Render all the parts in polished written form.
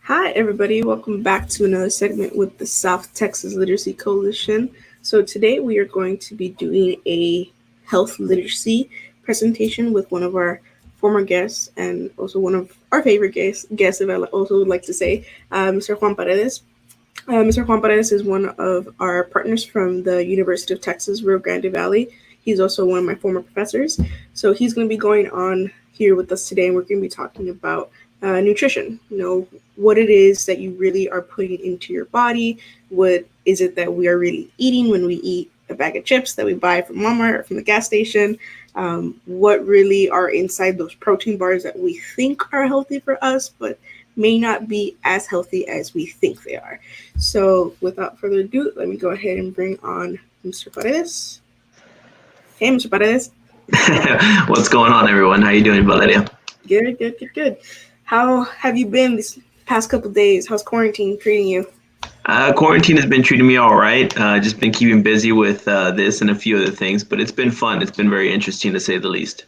Hi, everybody. Welcome back to another segment with the South Texas Literacy Coalition. So, today we are going to be doing a health literacy presentation with one of our former guests and also one of our favorite guests if I also would like to say, Mr. Juan Paredes. Mr. Juan Paredes is one of our partners from the University of Texas, Rio Grande Valley. He's also one of my former professors. So he's going to be going on here with us today, and we're going to be talking about nutrition. What it is that you really are putting into your body. What is it that we are really eating when we eat a bag of chips that we buy from Walmart or from the gas station? What really are inside those protein bars that we think are healthy for us, but may not be as healthy as we think they are. So without further ado, let me go ahead and bring on Mr. Paredes. Hey, Mr. Paredes. What's going on, everyone? How you doing, Valeria? Good. How have you been these past couple days? How's quarantine treating you? Quarantine has been treating me all right. Just been keeping busy with this and a few other things, but it's been fun. It's been very interesting, to say the least.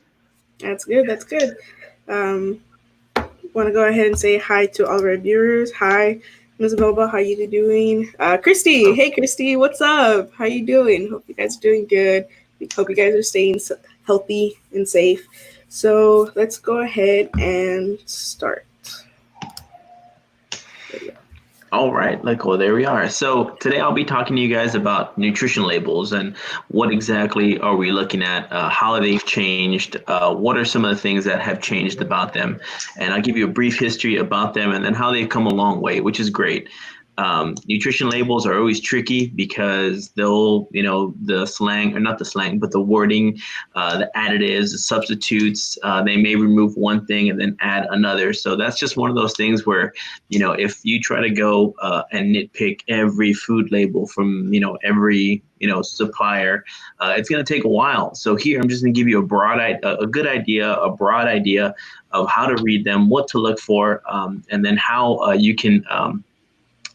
That's good. Want to go ahead and say hi to all of our viewers. Hi, Ms. Melba. How you doing? Christy. Hey, Christy. What's up? How you doing? Hope you guys are doing good. We hope you guys are staying healthy and safe. So let's go ahead and start. All right, there we are. So today I'll be talking to you guys about nutrition labels and what exactly are we looking at, how they've changed, what are some of the things that have changed about them. And I'll give you a brief history about them and then how they've come a long way, which is great. Nutrition labels are always tricky because they'll, the slang, or not the slang, but the wording, the additives, the substitutes, they may remove one thing and then add another. So that's just one of those things where, if you try to go and nitpick every food label from, every, supplier, it's going to take a while. So here, I'm just going to give you a broad idea of how to read them, what to look for, and then how you can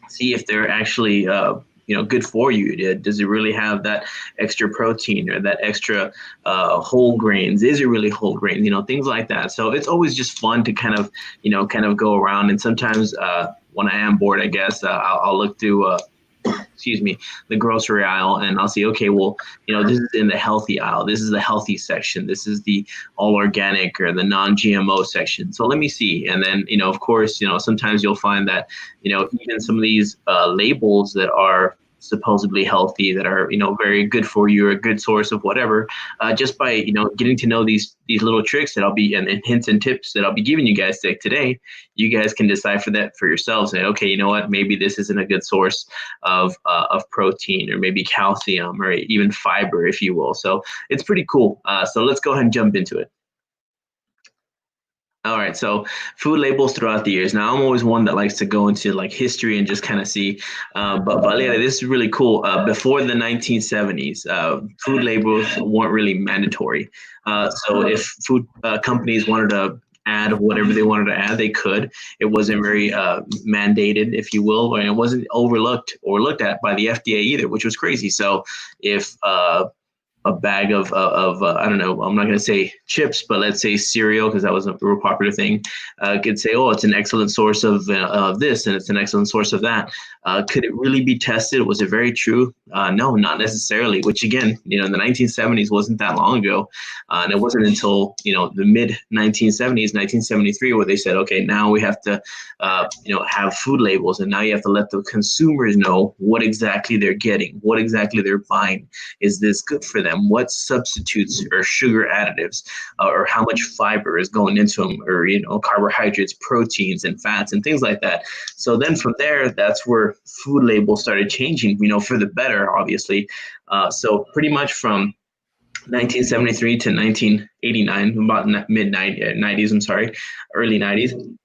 see if they're actually good for you. Does it really have that extra protein or that extra whole grains? Is it really whole grain? Things like that. So it's always just fun to kind of go around. And sometimes when I am bored, I guess I'll look through the grocery aisle, and I'll see, okay, well, this is in the healthy aisle. This is the healthy section. This is the all organic or the non-GMO section. So let me see. And then, of course, sometimes you'll find that, even some of these labels that are supposedly healthy, that are, very good for you, or a good source of whatever, just by, getting to know these little tricks that I'll be, and hints and tips that I'll be giving you guys today, you guys can decipher that for yourselves. And okay, you know what, maybe this isn't a good source of protein, or maybe calcium, or even fiber, if you will. So it's pretty cool. So let's go ahead and jump into it. All right, so food labels throughout the years. Now, I'm always one that likes to go into history and just kind of see, but Valeria, this is really cool. Before the 1970s, food labels weren't really mandatory. So if food companies wanted to add whatever they wanted to add, they could. It wasn't very mandated, if you will, and it wasn't overlooked or looked at by the FDA either, which was crazy. So if a bag of I don't know, I'm not going to say chips, but let's say cereal, because that was a real popular thing, could say, oh, it's an excellent source of this, and it's an excellent source of that. Could it really be tested? Was it very true? No, not necessarily, which again, in the 1970s wasn't that long ago. And it wasn't until, the mid 1970s, 1973, where they said, okay, now we have to, have food labels, and now you have to let the consumers know what exactly they're getting, what exactly they're buying. Is this good for them? What substitutes or sugar additives, or how much fiber is going into them, or carbohydrates, proteins, and fats, and things like that. So then from there, that's where food labels started changing, for the better, obviously. So pretty much from 1973 to 1989, about mid 90s, early 90s,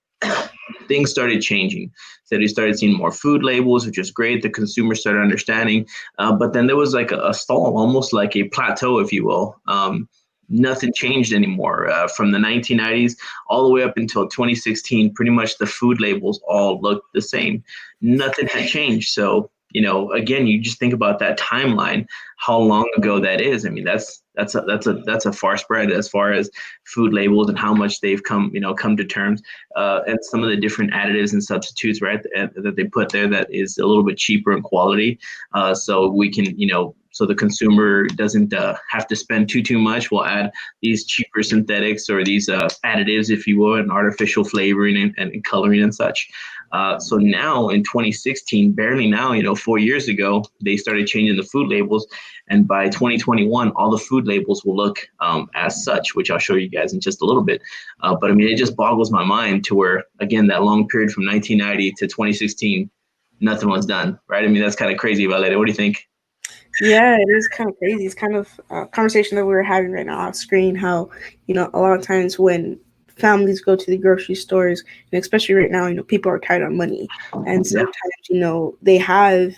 things started changing. So we started seeing more food labels, which is great. The consumer started understanding, but then there was a stall, almost like a plateau, if you will. Nothing changed anymore. From the 1990s all the way up until 2016, pretty much the food labels all looked the same. Nothing had changed. So again, you just think about that timeline, how long ago that is. I mean, that's a far spread as far as food labels and how much they've come to terms, and some of the different additives and substitutes, right, that they put there that is a little bit cheaper in quality, so we can, so the consumer doesn't have to spend too much. We'll add these cheaper synthetics or these additives, if you will, and artificial flavoring and coloring and such. So now in 2016, barely now, 4 years ago, they started changing the food labels. And by 2021, all the food labels will look as such, which I'll show you guys in just a little bit. But I mean, it just boggles my mind to where, again, that long period from 1990 to 2016, nothing was done, right? I mean, that's kind of crazy, Valeta. What do you think? Yeah, it is kind of crazy. It's kind of a conversation that we were having right now off screen. How, a lot of times when families go to the grocery stores, and especially right now, people are tight on money, and Yeah. sometimes, they have,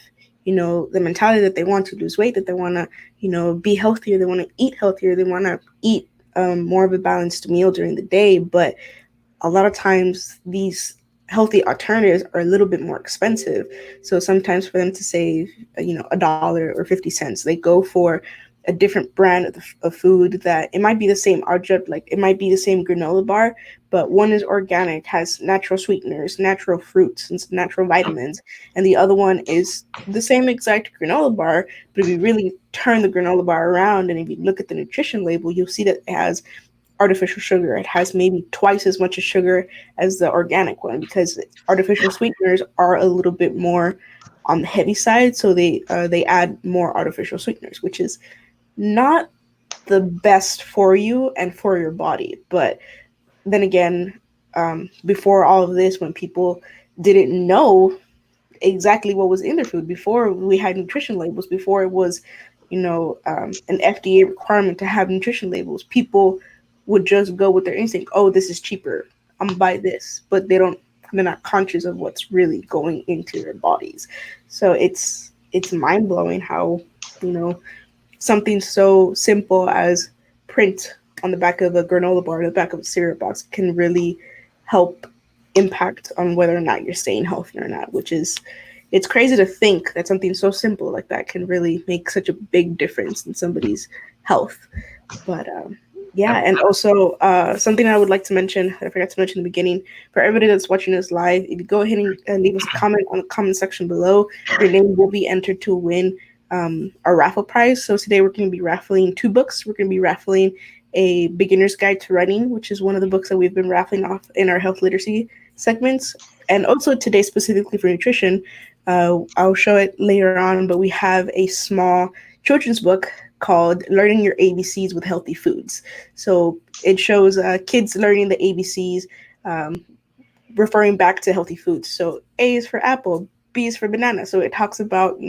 the mentality that they want to lose weight, that they want to, be healthier, they want to eat healthier, they want to eat more of a balanced meal during the day, but a lot of times these healthy alternatives are a little bit more expensive. So sometimes for them to save, $1 or 50 cents, they go for a different brand of food that it might be the same object, like it might be the same granola bar, but one is organic, has natural sweeteners, natural fruits, and some natural vitamins, and the other one is the same exact granola bar. But if you really turn the granola bar around and if you look at the nutrition label, you'll see that it has artificial sugar. It has maybe twice as much as sugar as the organic one because artificial sweeteners are a little bit more on the heavy side, so they add more artificial sweeteners, which is not the best for you and for your body. But then again, before all of this, when people didn't know exactly what was in their food, before we had nutrition labels, before it was, an FDA requirement to have nutrition labels, people would just go with their instinct. Oh, this is cheaper. I'm gonna buy this, but they're not conscious of what's really going into their bodies. So it's mind blowing how, you know, something so simple as print on the back of a granola bar, or the back of a cereal box, can really help impact on whether or not you're staying healthy or not, which is, it's crazy to think that something so simple like that can really make such a big difference in somebody's health. But yeah, Yep. and also something I would like to mention that I forgot to mention in the beginning, for everybody that's watching us live, if you go ahead and leave us a comment on the comment section below, your name will be entered to win our raffle prize. So today we're going to be raffling two books. We're going to be raffling a Beginner's Guide to Running, which is one of the books that we've been raffling off in our health literacy segments. And also today, specifically for nutrition, I'll show it later on, but we have a small children's book called Learning Your ABCs with Healthy Foods. So it shows kids learning the ABCs, um, referring back to healthy foods. So A is for apple, B is for banana. So it talks about,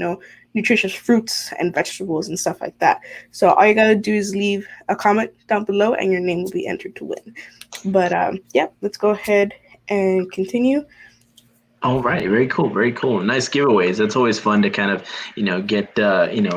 nutritious fruits and vegetables and stuff like that. So all you gotta do is leave a comment down below and your name will be entered to win. But yeah, let's go ahead and continue. All right, very cool, very cool. Nice giveaways. That's always fun to kind of, get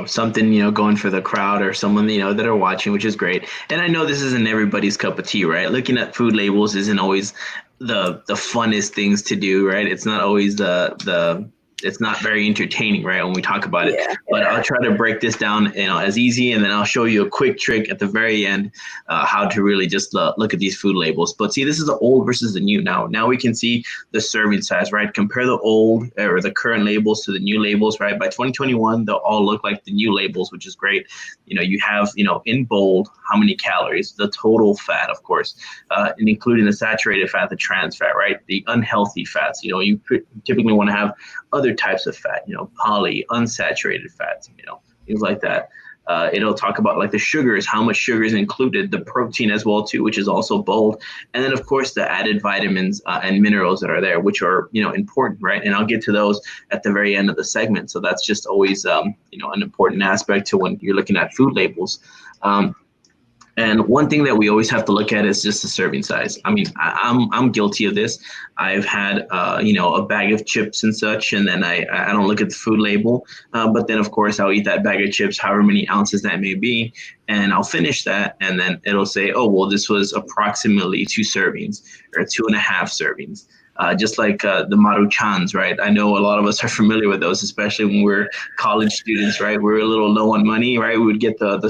something, going for the crowd or someone, that are watching, which is great. And I know this isn't everybody's cup of tea, right? Looking at food labels isn't always the funnest things to do, right? It's not always the it's not very entertaining, right, when we talk about it. Yeah. But I'll try to break this down, as easy, and then I'll show you a quick trick at the very end, how to really just look at these food labels. But see, this is the old versus the new now. Now we can see the serving size, right? Compare the old or the current labels to the new labels, right? By 2021, they'll all look like the new labels, which is great. You have, in bold, how many calories, the total fat, of course, and including the saturated fat, the trans fat, right? The unhealthy fats. You typically want to have other types of fat, poly, unsaturated fats, things like that. It'll talk about like the sugars, how much sugar is included, the protein as well too, which is also bold, and then of course the added vitamins and minerals that are there, which are important, right? And I'll get to those at the very end of the segment. So that's just always an important aspect to when you're looking at food labels. And one thing that we always have to look at is just the serving size. I mean, I'm guilty of this. I've had a bag of chips and such, and then I don't look at the food label. But then of course I'll eat that bag of chips, however many ounces that may be, and I'll finish that, and then it'll say, oh well, this was approximately 2 servings or 2.5 servings. just like the Maruchans, right? I know a lot of us are familiar with those, especially when we're college students, right? We're a little low on money, right? We would get the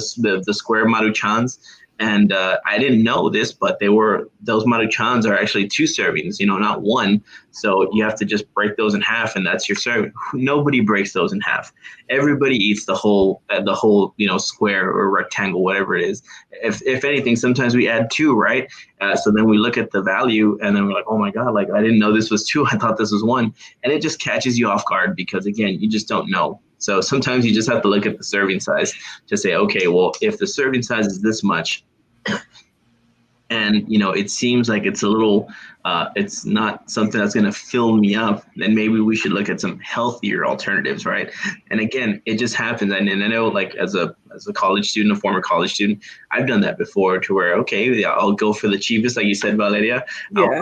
square Maruchans. And I didn't know this, but those Maruchans are actually 2 servings, not one. So you have to just break those in half, and that's your serving. Nobody breaks those in half. Everybody eats the whole square or rectangle, whatever it is. If anything, sometimes we add 2, right? So then we look at the value, and then we're like, oh my god, like I didn't know this was 2. I thought this was 1, and it just catches you off guard because again, you just don't know. So sometimes you just have to look at the serving size to say, okay, well, if the serving size is this much, and it seems like it's a little it's not something that's going to fill me up, then maybe we should look at some healthier alternatives, right? And again, it just happens. And I know, like as a college student, a former college student, I've done that before, to where, okay, yeah, I'll go for the cheapest, like you said, Valeria. Yeah.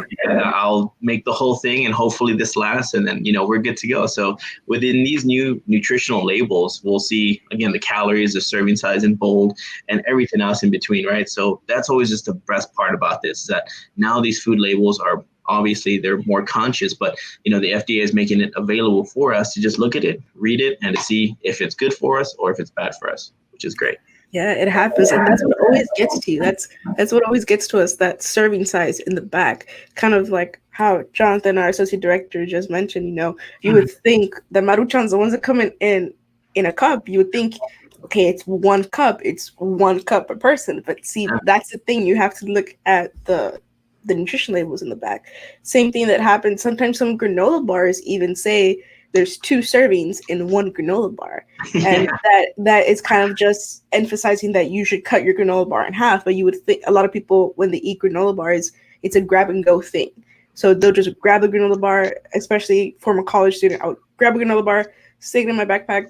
I'll make the whole thing, and hopefully this lasts, and then we're good to go. So within these new nutritional labels, we'll see again the calories, the serving size in bold, and everything else in between, right? So that's always just the best part about this, is that now these food labels are obviously they're more conscious, but the FDA is making it available for us to just look at it, read it, and to see if it's good for us or if it's bad for us, which is great. Yeah, it happens, and that's what always gets to you. That's what always gets to us. That serving size in the back, kind of like how Jonathan, our associate director, just mentioned. You would think the Maruchans, the ones that come in a cup, you would think, okay, it's 1 cup, it's 1 cup per person. But see, that's the thing. You have to look at the nutrition labels in the back. Same thing that happens. Sometimes some granola bars even say there's 2 servings in 1 granola bar. And that is kind of just emphasizing that you should cut your granola bar in half. But you would think a lot of people, when they eat granola bars, it's a grab and go thing. So they'll just grab the granola bar, especially former college student. I would grab a granola bar, stick it in my backpack,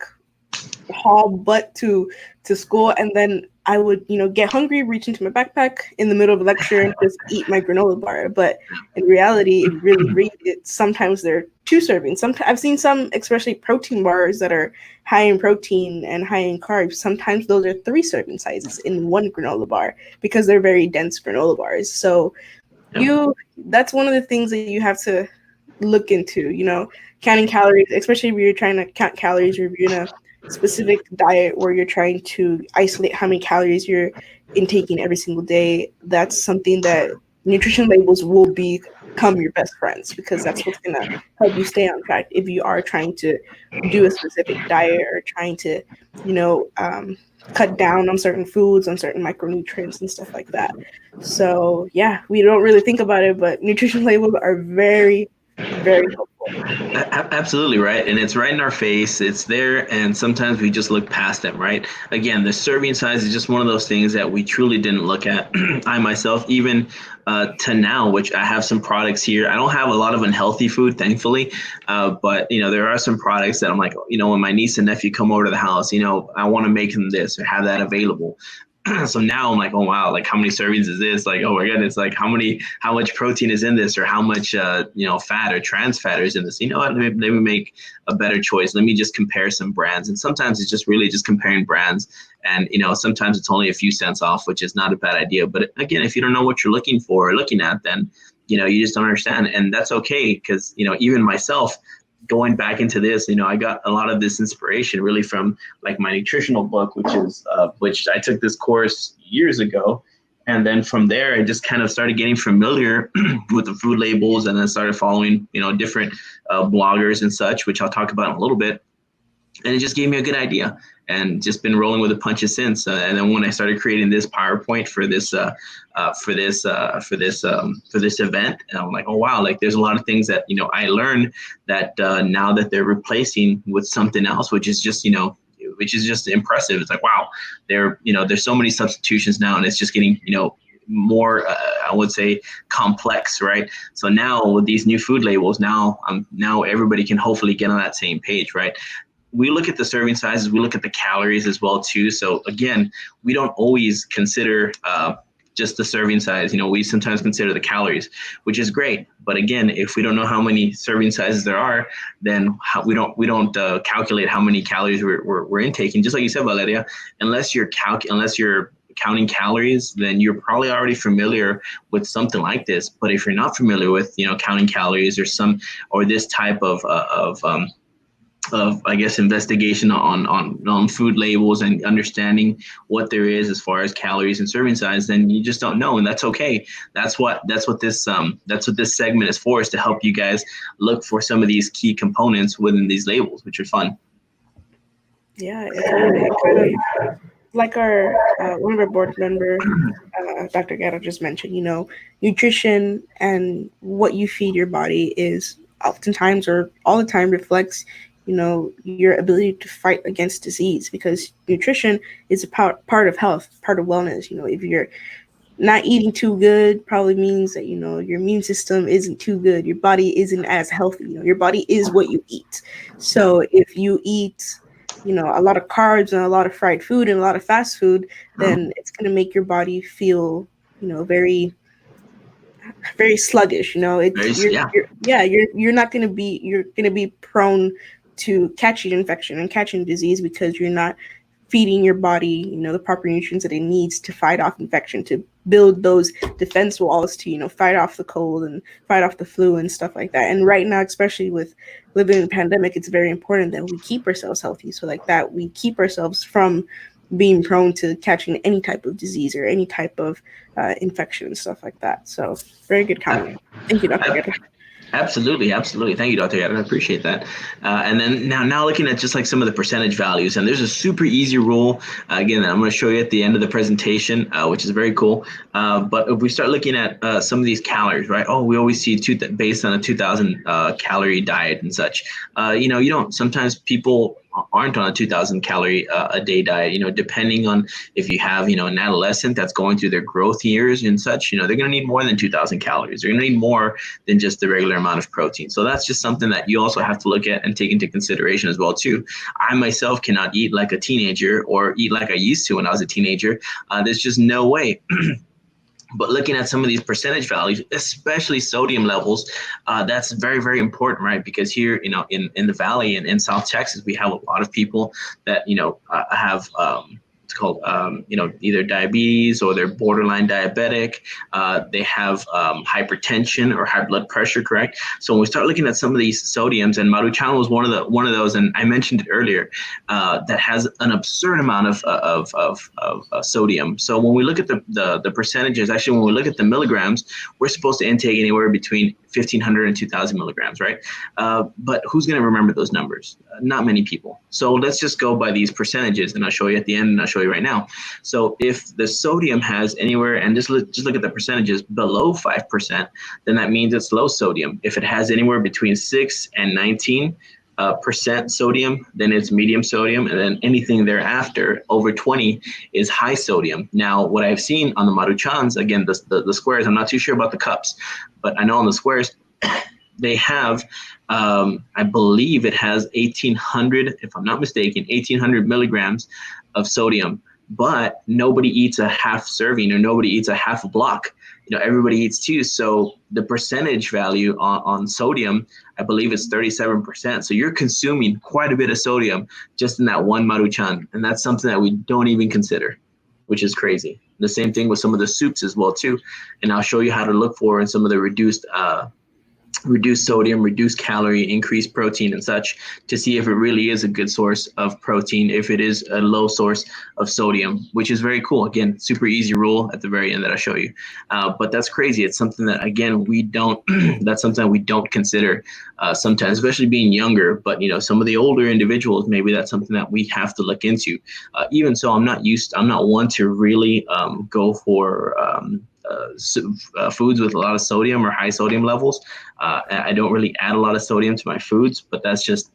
haul butt to school, and then I would, get hungry, reach into my backpack in the middle of a lecture and just eat my granola bar. But in reality, if you really read it, sometimes they're 2 servings. I've seen some, especially protein bars that are high in protein and high in carbs. Sometimes those are 3 serving sizes in 1 granola bar because they're very dense granola bars. So that's one of the things that you have to look into, counting calories, especially if you're trying to count calories, or if you're in a specific diet where you're trying to isolate how many calories you're intaking every single day. That's something that nutrition labels will become your best friends, because that's what's going to help you stay on track if you are trying to do a specific diet or trying to, cut down on certain foods, on certain micronutrients and stuff like that. So yeah, we don't really think about it, but nutrition labels are very, very helpful. Absolutely right. And it's right in our face. It's there. And sometimes we just look past them, right? Again, the serving size is just one of those things that we truly didn't look at. I myself, even to now, which I have some products here. I don't have a lot of unhealthy food, thankfully. But, there are some products that I'm like, when my niece and nephew come over to the house, I want to make them this or have that available. So now I'm like, oh wow, like how many servings is this? Like, oh my goodness, like how much protein is in this, or how much fat or trans fat is in this? You know what? Let me make a better choice. Let me just compare some brands. And sometimes it's just really just comparing brands. And sometimes it's only a few cents off, which is not a bad idea. But again, if you don't know what you're looking for or looking at, then you just don't understand. And that's okay, because even myself, going back into this, I got a lot of this inspiration really from like my nutritional book, which I took this course years ago. And then from there, I just kind of started getting familiar with the food labels, and then started following, different bloggers and such, which I'll talk about in a little bit. And it just gave me a good idea, and just been rolling with the punches since. And then when I started creating this PowerPoint for this event, and I'm like, oh wow, like there's a lot of things that I learned that now that they're replacing with something else, which is just impressive. It's like, wow, there's so many substitutions now, and it's just getting more I would say complex, right? So now with these new food labels, now everybody can hopefully get on that same page, right? We look at the serving sizes, we look at the calories as well too. So again, we don't always consider just the serving size. We sometimes consider the calories, which is great. But again, if we don't know how many serving sizes there are, then we don't calculate how many calories we're intaking. Just like you said, Valeria, unless you're counting calories, then you're probably already familiar with something like this. But if you're not familiar with, counting calories or this type of I guess investigation on food labels and understanding what there is as far as calories and serving size, then you just don't know, and that's okay. That's what this segment is for, is to help you guys look for some of these key components within these labels, which are fun. Yeah, it kind of like our one of our board member, Dr. Gatto just mentioned. Nutrition and what you feed your body is oftentimes or all the time reflects your ability to fight against disease, because nutrition is a part of health, part of wellness. If you're not eating too good, probably means that your immune system isn't too good, your body isn't as healthy. Your body is what you eat. So if you eat a lot of carbs and a lot of fried food and a lot of fast food, then it's going to make your body feel very very sluggish. You're not going to be, you're going to be prone to catching infection and catching disease, because you're not feeding your body the proper nutrients that it needs to fight off infection, to build those defense walls, to fight off the cold and fight off the flu and stuff like that. And right now, especially with living in a pandemic, it's very important that we keep ourselves healthy, so like that we keep ourselves from being prone to catching any type of disease or any type of infection and stuff like that. So very good comment. Thank you, Dr. Guerra. Absolutely. Thank you, Dr. Gatto. I appreciate that. And then now looking at just like some of the percentage values, and there's a super easy rule, again, that I'm going to show you at the end of the presentation, which is very cool. But if we start looking at some of these calories, right? Oh, we always see based on a 2,000 calorie diet and such. You don't, sometimes people aren't on a 2,000 calorie a day diet, depending on if you have, an adolescent that's going through their growth years and such, they're going to need more than 2,000 calories. They're going to need more than just the regular amount of protein. So that's just something that you also have to look at and take into consideration as well, too. I myself cannot eat like a teenager or eat like I used to when I was a teenager. There's just no way. But looking at some of these percentage values, especially sodium levels, that's very, very important, right? Because here, in the Valley and in South Texas, we have a lot of people that, have it's called, either diabetes or they're borderline diabetic. They have hypertension or high blood pressure, correct? So when we start looking at some of these sodiums, and Maruchan was one of those, and I mentioned it earlier, that has an absurd amount of sodium. So when we look at the percentages, actually, when we look at the milligrams, we're supposed to intake anywhere between 1,500 and 2,000 milligrams, right? But who's going to remember those numbers? Not many people. So let's just go by these percentages, and I'll show you at the end, and I'll show you right now. So if the sodium has anywhere, and just look at the percentages below 5%, then that means it's low sodium. If it has anywhere between 6 and 19 percent sodium, then it's medium sodium, and then anything thereafter over 20 is high sodium. Now, what I've seen on the Maruchans, again, the squares, I'm not too sure about the cups, but I know on the squares, they have, I believe it has 1,800, if I'm not mistaken, 1,800 milligrams of sodium, but nobody eats a half serving or nobody eats a half a block. Everybody eats two. So the percentage value on sodium, I believe it's 37%. So you're consuming quite a bit of sodium just in that one Maruchan. And that's something that we don't even consider, which is crazy. The same thing with some of the soups as well, too. And I'll show you how to look for in some of the reduced sodium, reduced calorie, increased protein and such, to see if it really is a good source of protein, if it is a low source of sodium, which is very cool. Again, super easy rule at the very end that I show you. But that's crazy. It's something that, again, we don't, that's something we don't consider sometimes, especially being younger. But, some of the older individuals, maybe that's something that we have to look into. Even so, I'm not one to really go for foods with a lot of sodium or high sodium levels. I don't really add a lot of sodium to my foods, but that's just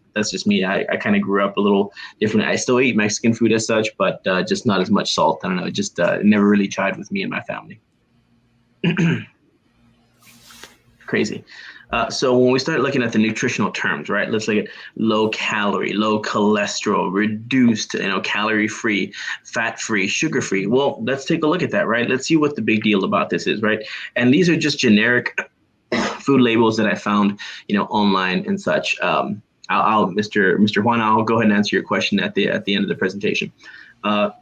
me. I kind of grew up a little different. I still eat Mexican food as such, but just not as much salt. I don't know. It just never really tried with me and my family. Crazy. So when we start looking at the nutritional terms, right, let's look at low calorie, low cholesterol, reduced, calorie free, fat free, sugar free. Well, let's take a look at that, right? Let's see what the big deal about this is, right? And these are just generic food labels that I found, online and such. Mr. Juan, I'll go ahead and answer your question at the end of the presentation.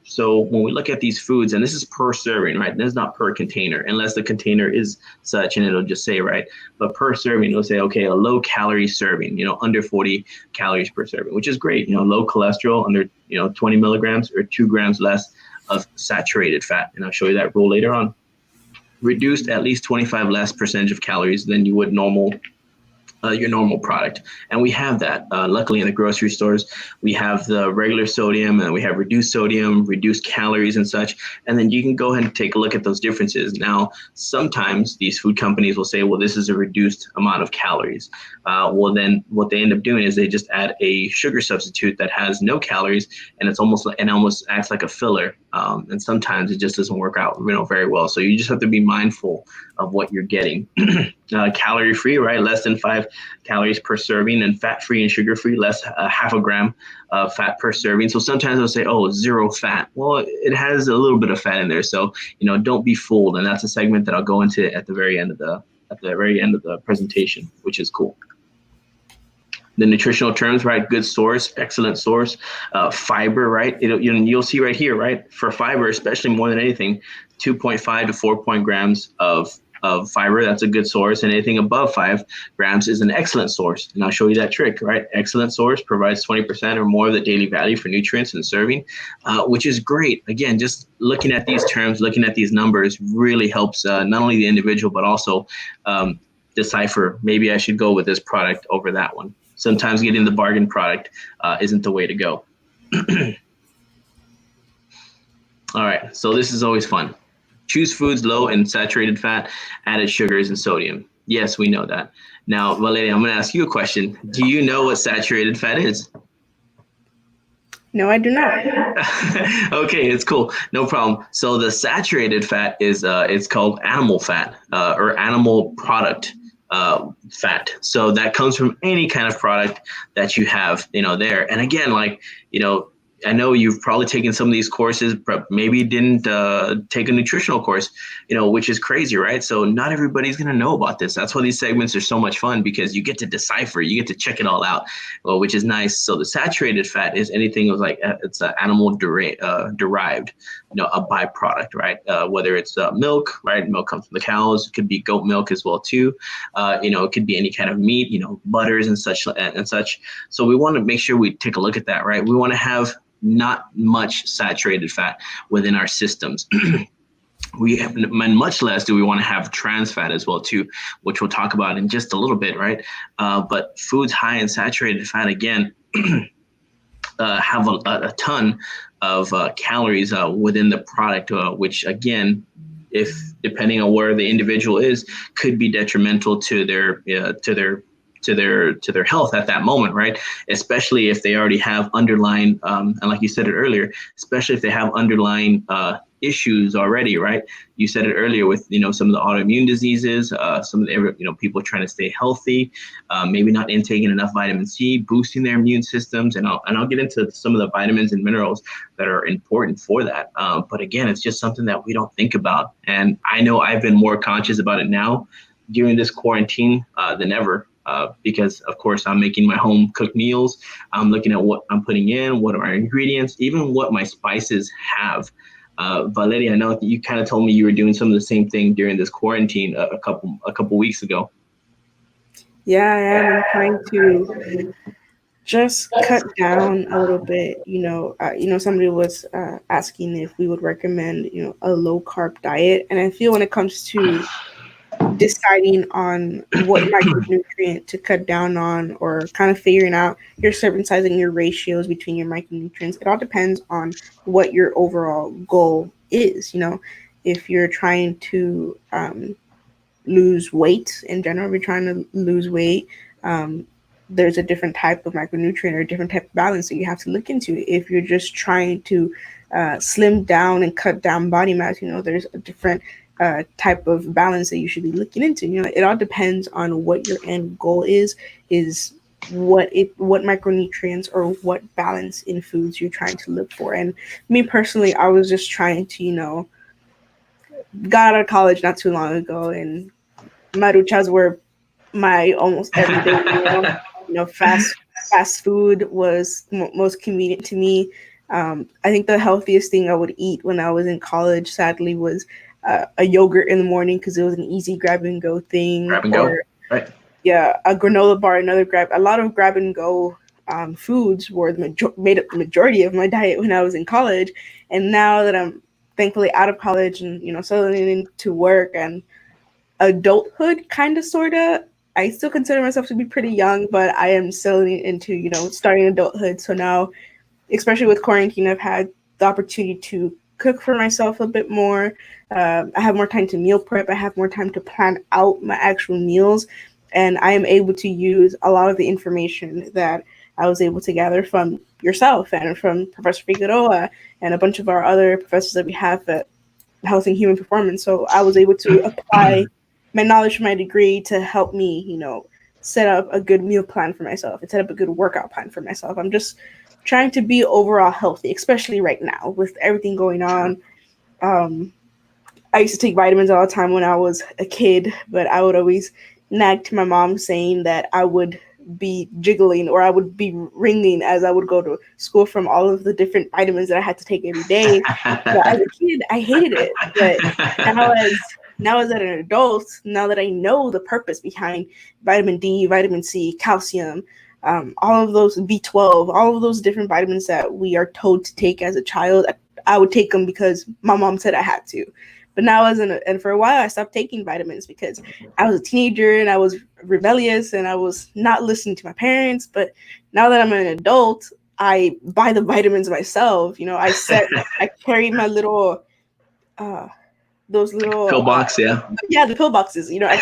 So when we look at these foods, and this is per serving, right? This is not per container, unless the container is such, and it'll just say, right? But per serving, it'll say, okay, a low calorie serving, under 40 calories per serving, which is great. Low cholesterol, under 20 milligrams or 2 grams less of saturated fat. And I'll show you that rule later on. Reduced at least 25 less percentage of calories than you would your normal product. And we have that. Luckily, in the grocery stores, we have the regular sodium and we have reduced sodium, reduced calories and such. And then you can go ahead and take a look at those differences. Now, sometimes these food companies will say, well, this is a reduced amount of calories. Well, then what they end up doing is they just add a sugar substitute that has no calories, and it almost acts like a filler. And sometimes it just doesn't work out, very well. So you just have to be mindful of what you're getting. Calorie free, right? Less than 5 calories per serving, and fat free and sugar free, less half a gram of fat per serving. So sometimes they'll say, oh, 0 fat. Well, it has a little bit of fat in there. So, don't be fooled. And that's a segment that I'll go into at the very end of the presentation, which is cool. The nutritional terms, right? Good source, excellent source. Fiber, right? You'll see right here, right? For fiber, especially more than anything, 2.5 to 4 grams of fiber. That's a good source. And anything above 5 grams is an excellent source. And I'll show you that trick, right? Excellent source provides 20% or more of the daily value for nutrients in serving, which is great. Again, just looking at these terms, looking at these numbers really helps not only the individual, but also decipher, maybe I should go with this product over that one. Sometimes getting the bargain product isn't the way to go. All right, so this is always fun. Choose foods low in saturated fat, added sugars, and sodium. Yes, we know that. Now, Valeria, I'm going to ask you a question. Do you know what saturated fat is? No, I do not. Okay, it's cool. No problem. So the saturated fat is it's called animal fat or animal product fat. So that comes from any kind of product that you have, there. And again, I know you've probably taken some of these courses, but maybe didn't take a nutritional course, which is crazy, right? So not everybody's going to know about this. That's why these segments are so much fun, because you get to decipher, you get to check it all out, which is nice. So the saturated fat is anything like it's animal derived, a byproduct, right? Whether it's milk, right? Milk comes from the cows. It could be goat milk as well too. It could be any kind of meat, butters and such. So we want to make sure we take a look at that, right? We want to have not much saturated fat within our systems. And much less do we want to have trans fat as well too, which we'll talk about in just a little bit, right? But foods high in saturated fat, again, have a ton of calories within the product, which again, if depending on where the individual is, could be detrimental to their health at that moment, right? Especially if they already have underlying, and like you said it earlier, especially if they have underlying issues already, right? You said it earlier with, some of the autoimmune diseases, some of the, people trying to stay healthy, maybe not intaking enough vitamin C, boosting their immune systems. And I'll get into some of the vitamins and minerals that are important for that. But again, it's just something that we don't think about. And I know I've been more conscious about it now during this quarantine than ever. Because of course I'm making my home cooked meals. I'm looking at what I'm putting in, what are our ingredients, even what my spices have. Valeria, I know that you kind of told me you were doing some of the same thing during this quarantine a couple weeks ago. Yeah, I am. I'm trying to just cut down a little bit. Somebody was asking if we would recommend, a low carb diet, and I feel when it comes to deciding on what micronutrient to cut down on, or kind of figuring out your serving size and your ratios between your micronutrients, it all depends on what your overall goal is. If you're trying to lose weight in general, if you're trying to lose weight, there's a different type of micronutrient or a different type of balance that you have to look into. If you're just trying to slim down and cut down body mass, there's a different type of balance that you should be looking into. It all depends on what your end goal is what micronutrients or what balance in foods you're trying to look for. And me personally, I was just trying to, got out of college not too long ago, and maruchas were my almost everyday meal. Fast food was most convenient to me. I think the healthiest thing I would eat when I was in college, sadly, was a yogurt in the morning because it was an easy grab and go thing, Grab and go. or Right. yeah, a granola bar, another grab. A lot of grab and go foods were made up the majority of my diet when I was in college, and now that I'm thankfully out of college and settling into work and adulthood, kind of sorta. I still consider myself to be pretty young, but I am settling into starting adulthood. So now, especially with quarantine, I've had the opportunity to cook for myself a bit more. I have more time to meal prep. I have more time to plan out my actual meals, and I am able to use a lot of the information that I was able to gather from yourself and from Professor Figueroa and a bunch of our other professors that we have at Health and Human Performance. So I was able to apply my knowledge from my degree to help me, set up a good meal plan for myself and set up a good workout plan for myself. I'm just trying to be overall healthy, especially right now with everything going on. Um, I used to take vitamins all the time when I was a kid, but I would always nag to my mom saying that I would be jiggling or I would be ringing as I would go to school from all of the different vitamins that I had to take every day. But as a kid, I hated it. But now as an adult, now that I know the purpose behind vitamin D, vitamin C, calcium, all of those B12, all of those different vitamins that we are told to take as a child, I would take them because my mom said I had to. But now, and for a while, I stopped taking vitamins because I was a teenager and I was rebellious and I was not listening to my parents. But now that I'm an adult, I buy the vitamins myself. I carry my little, those little, Pill box, yeah. yeah, the pill boxes. I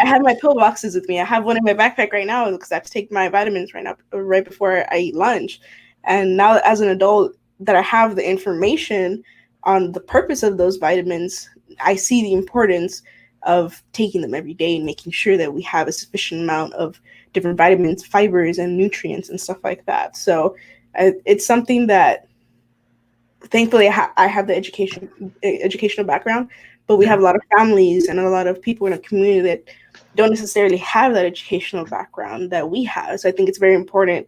have my pill boxes with me. I have one in my backpack right now because I have to take my vitamins right before I eat lunch. And now, as an adult, that I have the information on the purpose of those vitamins, I see the importance of taking them every day and making sure that we have a sufficient amount of different vitamins, fibers, and nutrients and stuff like that. So it's something that thankfully I have the educational background, but we have a lot of families and a lot of people in a community that don't necessarily have that educational background that we have. So I think it's very important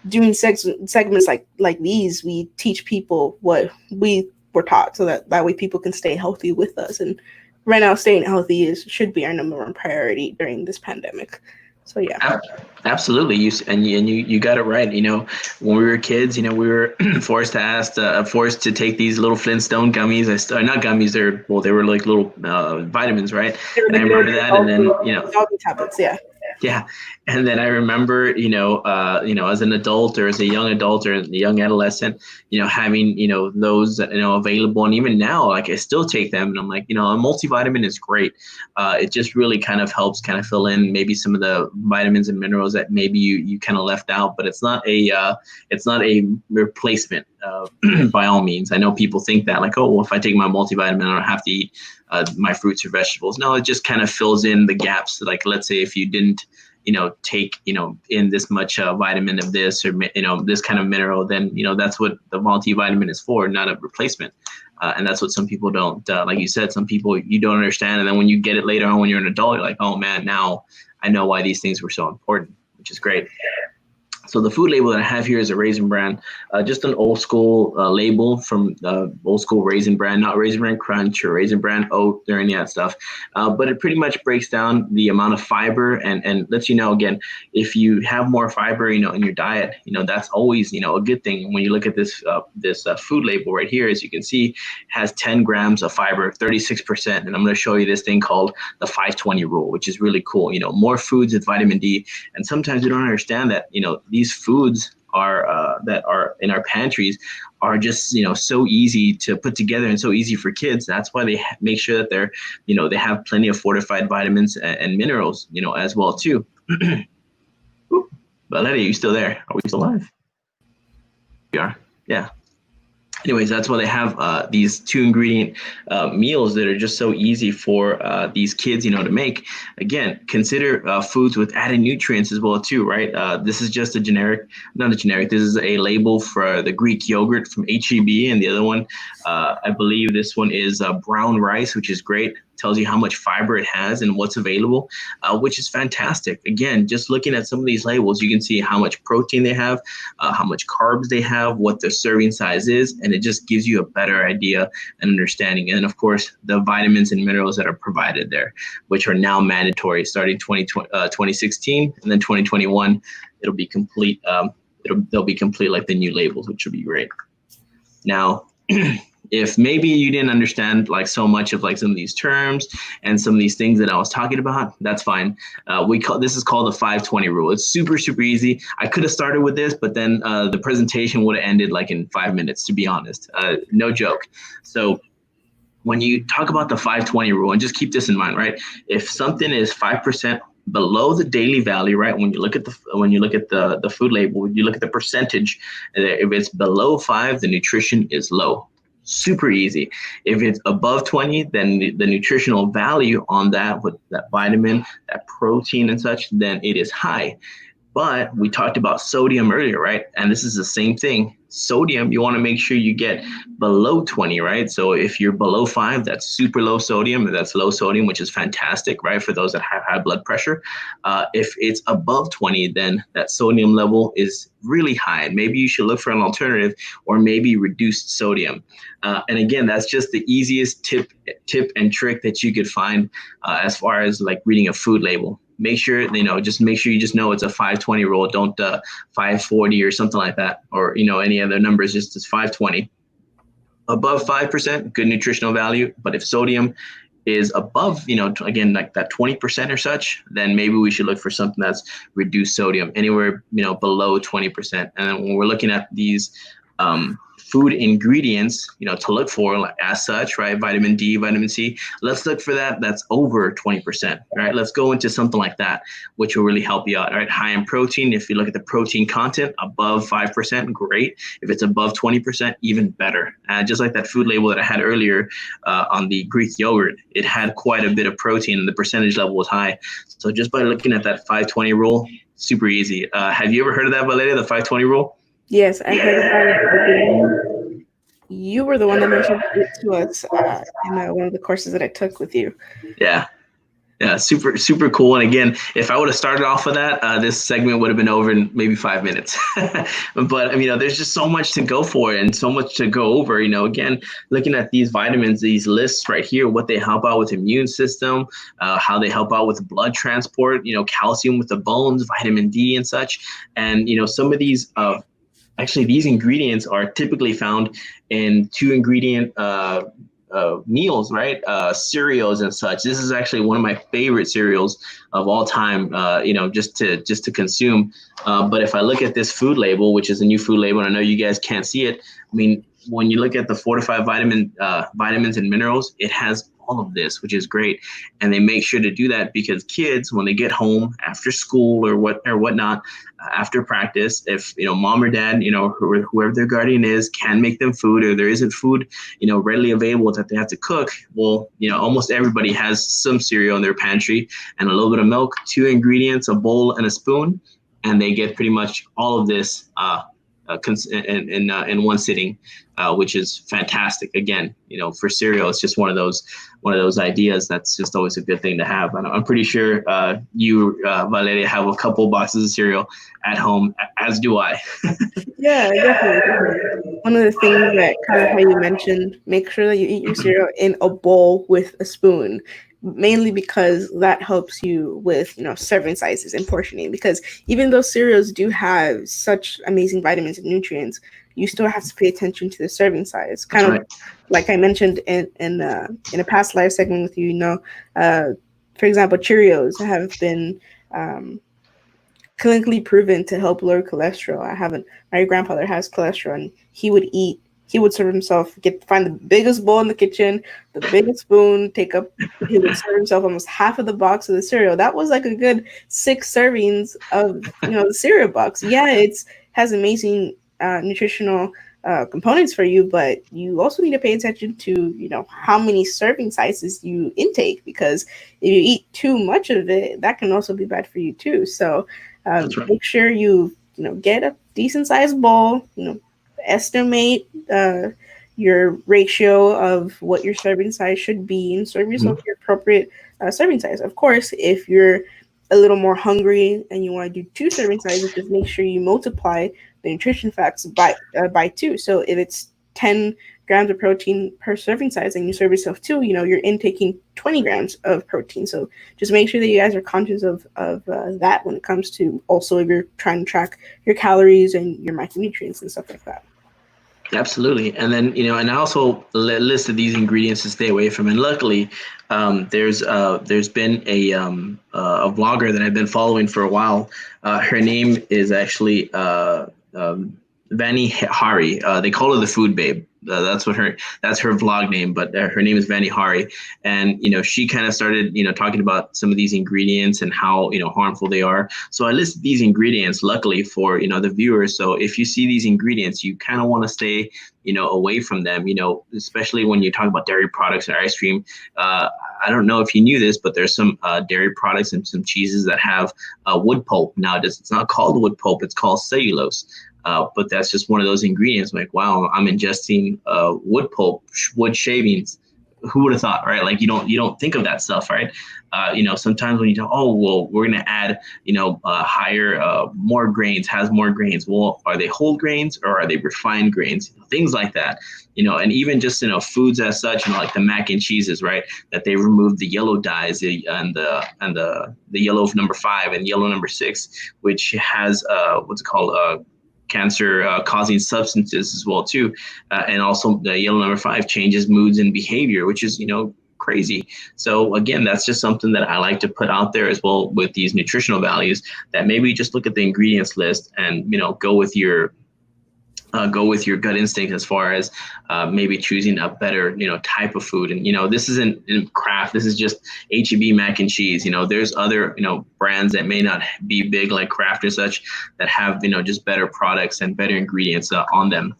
doing segments like these. We teach people what we were taught, so that way people can stay healthy with us. And right now, staying healthy should be our number one priority during this pandemic. So yeah. Absolutely, you got it right. When we were kids, we were forced to take these little Flintstone gummies. Not gummies. They were like little vitamins, right? And I remember that, and then tablets, yeah. Yeah. And then I remember, as an adult or as a young adult or a young adolescent, having, those, available. And even now, like I still take them and I'm like, a multivitamin is great. It just really kind of helps kind of fill in maybe some of the vitamins and minerals that maybe you kind of left out, but it's not a replacement by all means. I know people think that like, oh, well, if I take my multivitamin, I don't have to eat my fruits or vegetables. No, it just kind of fills in the gaps. Like, let's say if you didn't, take, in this much vitamin of this or, this kind of mineral, then, that's what the multivitamin is for, not a replacement. And that's what some people don't, like you said, some people you don't understand. And then when you get it later on, when you're an adult, you're like, oh man, now I know why these things were so important, which is great. So the food label that I have here is a Raisin Bran, just an old school label from old school Raisin Bran, not Raisin Bran Crunch or Raisin Bran Oat or any of that stuff. But it pretty much breaks down the amount of fiber and lets you know, again, if you have more fiber, in your diet, that's always, a good thing. When you look at this food label right here, as you can see, has 10 grams of fiber, 36%. And I'm going to show you this thing called the 520 rule, which is really cool. More foods with vitamin D. And sometimes we don't understand that, these foods that are in our pantries are just so easy to put together and so easy for kids. That's why they make sure that they're they have plenty of fortified vitamins and minerals as well too. Valeria, you still there? Are we still live? We are. Yeah. Anyways, that's why they have these 2-ingredient meals that are just so easy for these kids, to make. Again, consider foods with added nutrients as well too, right? This is just not a generic. This is a label for the Greek yogurt from HEB, and the other one, I believe this one is brown rice, which is great. tells you how much fiber it has and what's available, which is fantastic. Again, just looking at some of these labels, you can see how much protein they have, how much carbs they have, what their serving size is, and it just gives you a better idea and understanding. And of course, the vitamins and minerals that are provided there, which are now mandatory starting 2016, and then 2021, it'll be complete. They'll be complete like the new labels, which will be great. Now, if maybe you didn't understand like so much of like some of these terms and some of these things that I was talking about, that's fine. This is called the 520 rule. It's super easy. I could have started with this, but then the presentation would have ended like in 5 minutes, to be honest. No joke. So when you talk about the 520 rule, and just keep this in mind, right? If something is 5% below the daily value, right? When you look at the food label, you look at the percentage. If it's below 5, the nutrition is low. Super easy. If it's above 20, then the nutritional value on that, with that vitamin, that protein and such, then it is high. But we talked about sodium earlier, right? And this is the same thing. Sodium, you want to make sure you get below 20, right? So if you're below 5, that's super low sodium, and that's low sodium, which is fantastic, right? For those that have high blood pressure. If it's above 20, then that sodium level is really high. And maybe you should look for an alternative, or maybe reduced sodium. And again, that's just the easiest tip and trick that you could find as far as like reading a food label. Make sure, just make sure you just know it's a 520 rule. Don't 540 or something like that, or, any other numbers, just as 520. Above 5%, good nutritional value. But if sodium is above, again, like that 20% or such, then maybe we should look for something that's reduced sodium, anywhere, below 20%. And then when we're looking at these food ingredients, to look for, like, as such, right? Vitamin D, vitamin C. Let's look for that's over 20%, right? Let's go into something like that, which will really help you out, right? High in protein. If you look at the protein content, above 5%, great. If it's above 20%, even better. Just like that food label that I had earlier on the Greek yogurt, it had quite a bit of protein and the percentage level was high. So just by looking at that 520 rule, super easy. Have you ever heard of that, Valeria, the 520 rule? Yes, I heard about it. You were the one that mentioned it to us in one of the courses that I took with you. Yeah, super cool. And again, if I would have started off with that, this segment would have been over in maybe 5 minutes. But there's just so much to go for and so much to go over. Again, looking at these vitamins, these lists right here, what they help out with the immune system, how they help out with blood transport, calcium with the bones, vitamin D and such. And some of these actually, these ingredients are typically found in 2-ingredient meals, right? Cereals and such. This is actually one of my favorite cereals of all time, just to consume. But if I look at this food label, which is a new food label, and I know you guys can't see it. When you look at the fortified vitamins and minerals, it has all of this, which is great. And they make sure to do that because kids, when they get home after school or whatnot, after practice, if mom or dad, whoever their guardian is, can make them food, or there isn't food, readily available that they have to cook, well, almost everybody has some cereal in their pantry and a little bit of milk, 2 ingredients, a bowl and a spoon, and they get pretty much all of this in one sitting, which is fantastic. Again, for cereal, it's just one of those ideas that's just always a good thing to have. And I'm pretty sure you, Valeria, have a couple boxes of cereal at home, as do I. Yeah, definitely. One of the things that kind of how you mentioned, make sure that you eat your cereal in a bowl with a spoon. Mainly because that helps you with, serving sizes and portioning. Because even though cereals do have such amazing vitamins and nutrients, you still have to pay attention to the serving size. Kind of like I mentioned in a past live segment with you. For example, Cheerios have been clinically proven to help lower cholesterol. My grandfather has cholesterol, and he would serve himself, find the biggest bowl in the kitchen, the biggest spoon, he would serve himself almost half of the box of the cereal. That was like a good 6 servings of, the cereal box. Yeah, it has amazing nutritional components for you, but you also need to pay attention to, how many serving sizes you intake, because if you eat too much of it, that can also be bad for you too. So make sure you, get a decent sized bowl, estimate your ratio of what your serving size should be and serve yourself Mhm. your appropriate serving size. Of course, if you're a little more hungry and you want to do two serving sizes, just make sure you multiply the nutrition facts by two. So if it's 10 grams of protein per serving size and you serve yourself two, you're intaking 20 grams of protein. So just make sure that you guys are conscious of that when it comes to also if you're trying to track your calories and your micronutrients and stuff like that. Absolutely. And then, and I also listed these ingredients to stay away from. And luckily, there's been a vlogger that I've been following for a while. Her name is actually Vani Hari. They call her the Food Babe. That's her vlog name, but her name is Vani Hari. And she kind of started talking about some of these ingredients and how harmful they are. So I listed these ingredients, luckily for the viewers. So if you see these ingredients, you kind of want to stay away from them. Especially when you talk about dairy products and ice cream. I don't know if you knew this, but there's some dairy products and some cheeses that have wood pulp. Now, it's not called wood pulp; it's called cellulose. But that's just one of those ingredients. Like, wow, I'm ingesting wood pulp, wood shavings. Who would have thought, right? Like you don't think of that stuff, right? Sometimes when you talk, oh well, we're gonna add higher, more grains, has more grains. Well, are they whole grains or are they refined grains? Things like that. And even just foods as such, like the mac and cheeses, right? That they removed the yellow dyes and the yellow of number 5 and yellow number 6, which has what's it called cancer causing substances as well too, and also the yellow number 5 changes moods and behavior, which is crazy. So again, that's just something that I like to put out there as well with these nutritional values, that maybe just look at the ingredients list and go with your gut instinct as far as maybe choosing a better type of food. And this isn't in craft, this is just HEB mac and cheese. There's other brands that may not be big like Kraft and such that have just better products and better ingredients on them.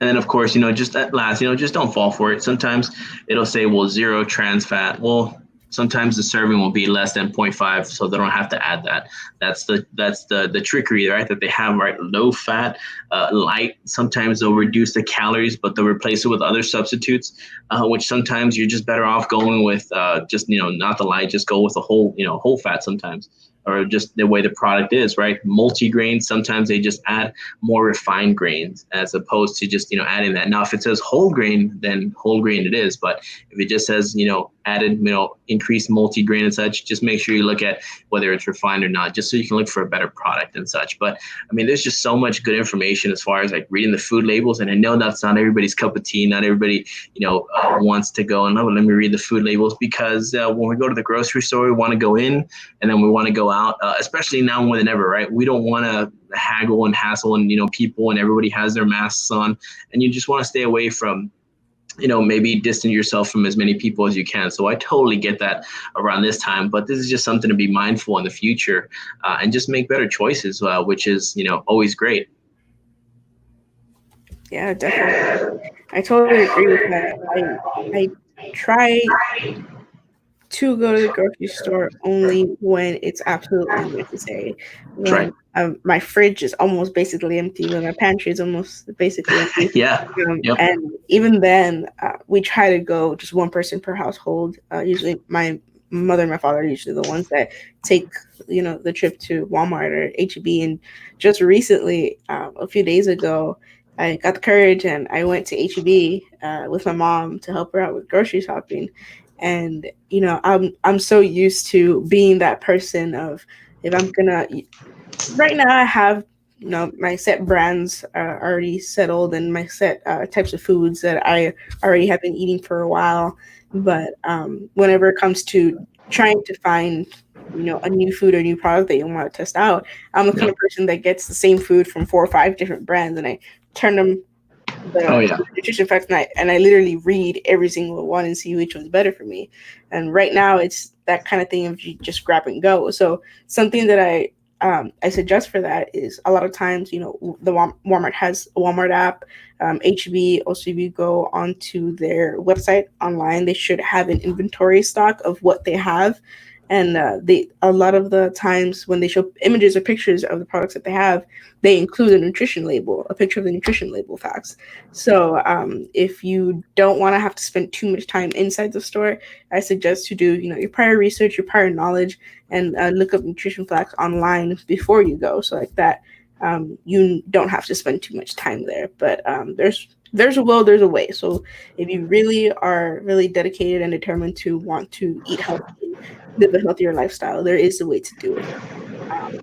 And then, of course, just at last, just don't fall for it. Sometimes it'll say, well, 0 trans fat. Well, sometimes the serving will be less than 0.5, so they don't have to add that. That's the trickery, right? That they have, right? Low fat, light. Sometimes they'll reduce the calories, but they'll replace it with other substitutes, which sometimes you're just better off going with just not the light, just go with the whole fat sometimes. Or just the way the product is, right? Multi-grain, sometimes they just add more refined grains as opposed to just, adding that. Now, if it says whole grain, then whole grain it is. But if it just says, added, increased multi-grain and such, just make sure you look at whether it's refined or not, just so you can look for a better product and such. But I mean, there's just so much good information as far as like reading the food labels. And I know that's not everybody's cup of tea. Not everybody, wants to go and, oh, let me read the food labels, because when we go to the grocery store, we want to go in and then we want to go out, especially now more than ever, right? We don't want to haggle and hassle and, people, and everybody has their masks on, and you just want to stay away from, maybe distance yourself from as many people as you can. So I totally get that around this time, but this is just something to be mindful in the future, and just make better choices, which is, always great. Yeah, definitely. I totally agree with that. I try to go to the grocery store only when it's absolutely necessary. That's right. When my fridge is almost basically empty, when my pantry is almost basically empty. Yeah. Yep. And even then, we try to go just one person per household. Usually, my mother and my father are usually the ones that take the trip to Walmart or HEB. And just recently, a few days ago, I got the courage and I went to HEB with my mom to help her out with grocery shopping. And I'm so used to being that person of, if I'm gonna, right now I have my set brands are already settled, and my set types of foods that I already have been eating for a while. But whenever it comes to trying to find a new food or new product that you want to test out, I'm the kind Yep. of person that gets the same food from 4 or 5 different brands, and I turn them Oh the yeah. nutrition facts, and I literally read every single one and see which one's better for me. And right now it's that kind of thing of you just grab and go. So something that I suggest for that is, a lot of times the Walmart has a Walmart app. HB also, if you go onto their website online, they should have an inventory stock of what they have. And a lot of the times when they show images or pictures of the products that they have, they include a nutrition label, a picture of the nutrition label facts. So if you don't want to have to spend too much time inside the store, I suggest to do, your prior research, your prior knowledge, and look up nutrition facts online before you go. So like that, you don't have to spend too much time there. But there's a will, there's a way. So if you really are really dedicated and determined to want to eat healthy, live a healthier lifestyle, there is a way to do it. Um,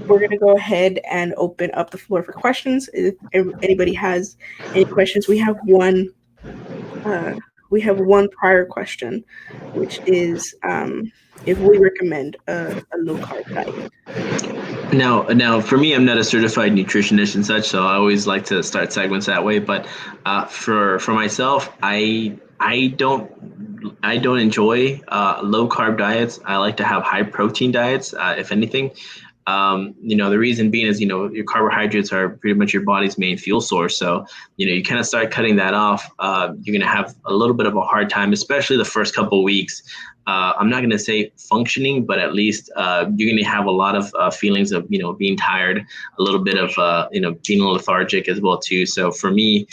we're going to go ahead and open up the floor for questions. If anybody has any questions, uh, we have one prior question, which is if we recommend a low carb diet. Now, for me, I'm not a certified nutritionist and such, so I always like to start segments that way. But for myself, I don't enjoy low carb diets. I like to have high protein diets, if anything. The reason being is, your carbohydrates are pretty much your body's main fuel source. So, you kind of start cutting that off. You're going to have a little bit of a hard time, especially the first couple of weeks. I'm not going to say functioning, but at least you're going to have a lot of feelings of, being tired, a little bit of, being lethargic as well, too. So for me,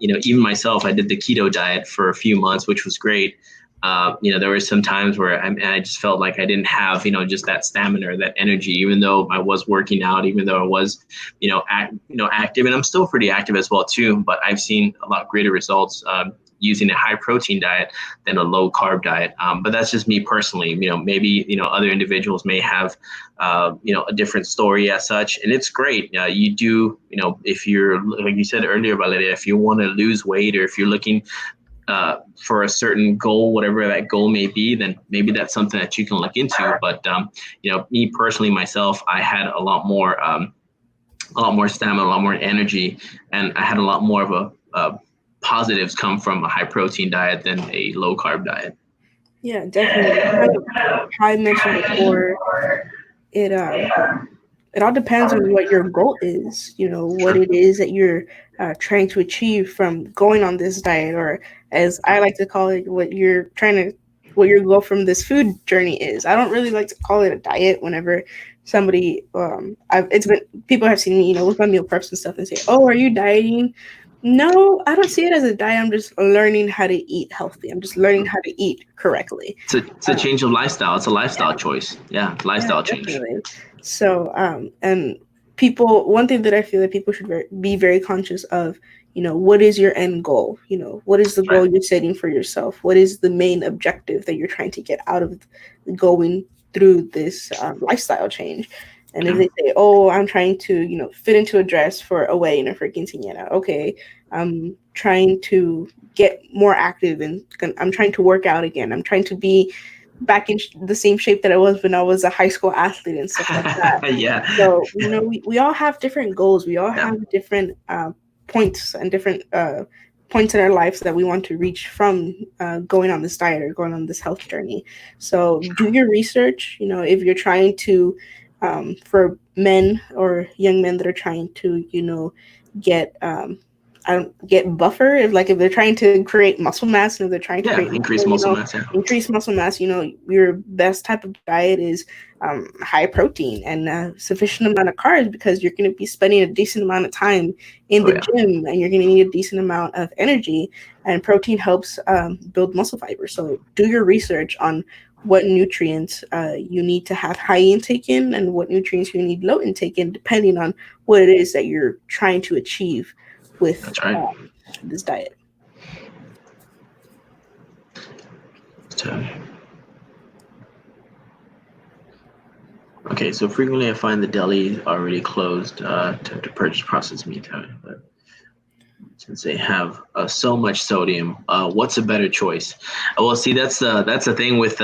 even myself, I did the keto diet for a few months, which was great. There were some times where I just felt like I didn't have, just that stamina or that energy, even though I was working out, even though I was, active, and I'm still pretty active as well too. But I've seen a lot greater results using a high protein diet than a low carb diet. But that's just me personally. Maybe other individuals may have a different story as such, and it's great. You do, if you're, like you said earlier, Valeria, if you want to lose weight, or if you're looking for a certain goal, whatever that goal may be, then maybe that's something that you can look into. But me personally, myself, I had a lot more stamina, a lot more energy, and I had a lot more of a positives come from a high protein diet than a low carb diet. Yeah, definitely. Kind of how I mentioned before, it it all depends on what your goal is, what Sure. it is that you're trying to achieve from going on this diet, or as I like to call it, what your goal from this food journey is. I don't really like to call it a diet whenever somebody, it's been, people have seen me, with my meal preps and stuff and say, oh, are you dieting? No, I don't see it as a diet. I'm just learning how to eat healthy. I'm just learning how to eat correctly. It's a change of lifestyle. It's a lifestyle choice. Yeah, Yeah, lifestyle change. definitely. So, and one thing that I feel that people should be very conscious of, what is your end goal? What is the goal Right. you're setting for yourself? What is the main objective that you're trying to get out of going through this lifestyle change? And if Yeah. they say, oh, I'm trying to, fit into a dress for a wedding or for quinceañera, okay, I'm trying to get more active and I'm trying to work out again. I'm trying to be back in the same shape that I was when I was a high school athlete and stuff like that. Yeah. So, we all have different goals. We all Yeah. have different points and different points in our lives that we want to reach from going on this diet or going on this health journey. So, do your research. If you're trying to, for men or young men that are trying to, get I don't get buffer, if they're trying to create muscle mass, and if they're trying to Yeah. create Increase muscle mass. Yeah. increase muscle mass, your best type of diet is high protein and sufficient amount of carbs, because you're going to be spending a decent amount of time in Oh the yeah. gym, and you're going to need a decent amount of energy, and protein helps build muscle fiber. So do your research on what nutrients you need to have high intake in, and what nutrients you need low intake in, depending on what it is that you're trying to achieve with That's right. this diet. So, okay, so frequently I find the deli already closed to purchase processed meat. But since they have so much sodium, what's a better choice? Well, see, that's the thing with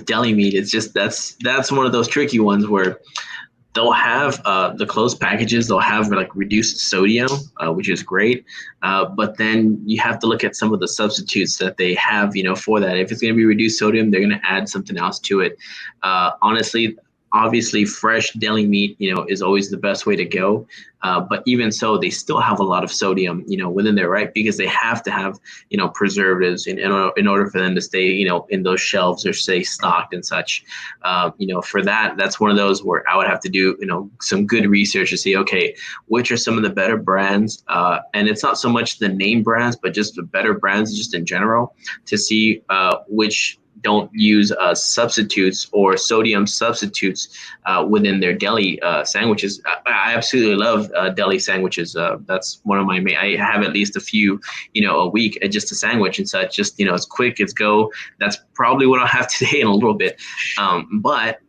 deli meat. It's just that's one of those tricky ones where they'll have the closed packages. They'll have like reduced sodium, which is great. But then you have to look at some of the substitutes that they have, for that. If it's going to be reduced sodium, they're going to add something else to it. Honestly, Obviously, fresh deli meat, is always the best way to go. But even so, they still have a lot of sodium, within there, right? Because they have to have, preservatives in order for them to stay, in those shelves or stay stocked and such. For that's one of those where I would have to do, some good research to see, okay, which are some of the better brands. And it's not so much the name brands, but just the better brands just in general to see which don't use substitutes or sodium substitutes within their deli sandwiches. I absolutely love deli sandwiches. That's one of my main. I have at least a few, a week, just a sandwich and such. Just it's quick, it's go. That's probably what I'll have today in a little bit. But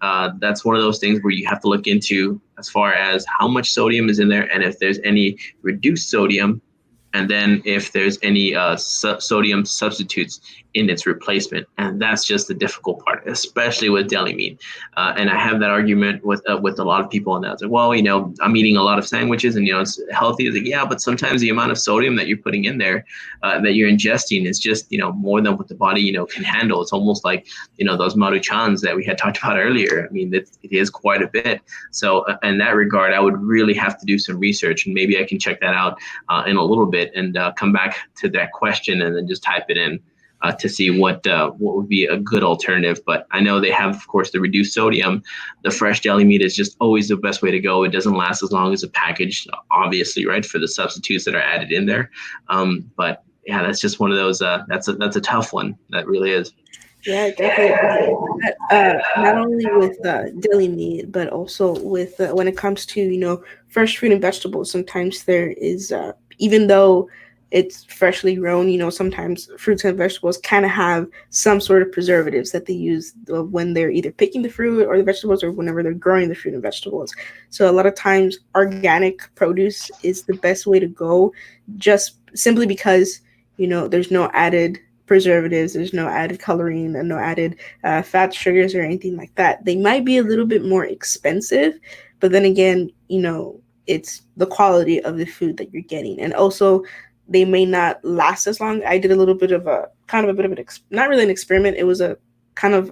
that's one of those things where you have to look into as far as how much sodium is in there and if there's any reduced sodium. And then if there's any sodium substitutes in its replacement. And that's just the difficult part, especially with deli meat. And I have that argument with a lot of people. And that's like, well, I'm eating a lot of sandwiches and, it's healthy. It's like, yeah, but sometimes the amount of sodium that you're putting in there, that you're ingesting is just, more than what the body, can handle. It's almost like, those maruchans that we had talked about earlier. I mean, it is quite a bit. So in that regard, I would really have to do some research, and maybe I can check that out in a little bit and come back to that question and then just type it in to see what would be a good alternative. But I know they have, of course, the reduced sodium. The fresh deli meat is just always the best way to go. It doesn't last as long as a package, obviously, right, for the substitutes that are added in there. But yeah, that's just one of those. That's a tough one. That really is. Yeah, definitely. Not only with deli meat, but also with when it comes to fresh fruit and vegetables. Sometimes there is even though it's freshly grown, sometimes fruits and vegetables kind of have some sort of preservatives that they use when they're either picking the fruit or the vegetables or whenever they're growing the fruit and vegetables. So a lot of times organic produce is the best way to go, just simply because, there's no added preservatives, there's no added coloring and no added fat, sugars, or anything like that. They might be a little bit more expensive, but then again, it's the quality of the food that you're getting. And also, they may not last as long. I did a little bit of a not really an experiment. It was a kind of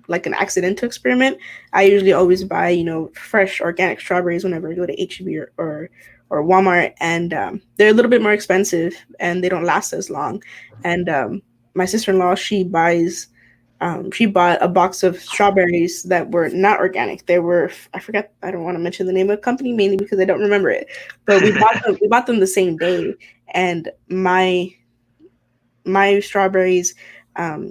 like an accidental experiment. I usually always buy, fresh organic strawberries whenever I go to HEB or Walmart, and they're a little bit more expensive and they don't last as long. And my sister-in-law, she bought a box of strawberries that were not organic. They were, I forgot, I don't want to mention the name of the company mainly because I don't remember it. But we bought them the same day, and my strawberries